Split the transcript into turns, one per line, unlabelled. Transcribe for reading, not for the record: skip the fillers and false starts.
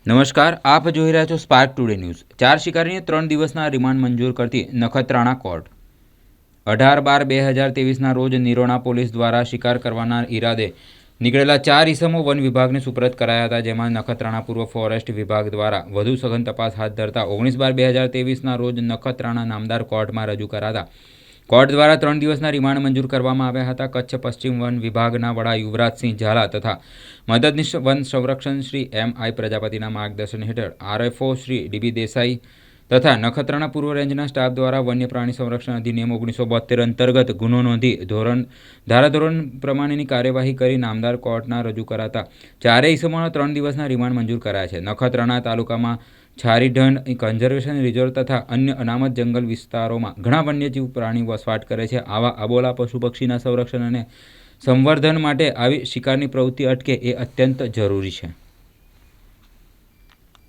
નમસ્કાર, આપ જોઈ રહ્યા છો સ્પાર્ક ટુડે ન્યૂઝ। 4 શિકારીને 3 દિવસના રિમાન્ડ મંજૂર કરતી નખત્રાણા કોર્ટ। 18/12/2023ના રોજ નિરોણા પોલીસ દ્વારા શિકાર કરવાના ઈરાદે નીકળેલા 4 ઈસમો વન વિભાગને સુપરત કરાયા હતા, જેમાં નખત્રાણા પૂર્વ ફોરેસ્ટ વિભાગ દ્વારા વધુ સઘન તપાસ હાથ ધરતા 19/12/2023ના રોજ નખત્રાણા નામદાર કોર્ટમાં રજૂ કરાતા કોર્ટ દ્વારા 3 દિવસના રિમાન્ડ મંજૂર કરવામાં આવ્યા હતા। કચ્છ પશ્ચિમ વન વિભાગના વડા યુવરાજસિંહ ઝાલા તથા મદદનીશ વન સંરક્ષણ શ્રી MI પ્રજાપતિના માર્ગદર્શન હેઠળ RFO શ્રી DB દેસાઈ તથા નખત્રાણા પૂર્વ રેન્જના સ્ટાફ દ્વારા વન્ય પ્રાણી સંરક્ષણ અધિનિયમ 1972 અંતર્ગત ગુનો નોંધી ધારાધોરણ પ્રમાણેની કાર્યવાહી કરી નામદાર કોર્ટના રજૂ કરાતા ચારેય ઇસમોના 3 દિવસના રિમાન્ડ મંજૂર કરાયા છે। નખત્રાણા તાલુકામાં છારીઢંઢ કન્ઝર્વેશન રિઝર્વ તથા અન્ય અનામત જંગલ વિસ્તારોમાં ઘણા વન્યજીવ પ્રાણી વસવાટ કરે છે। આવા અબોલા પશુ પક્ષીના સંરક્ષણ અને સંવર્ધન માટે આવી શિકારની પ્રવૃત્તિ અટકે એ અત્યંત જરૂરી છે।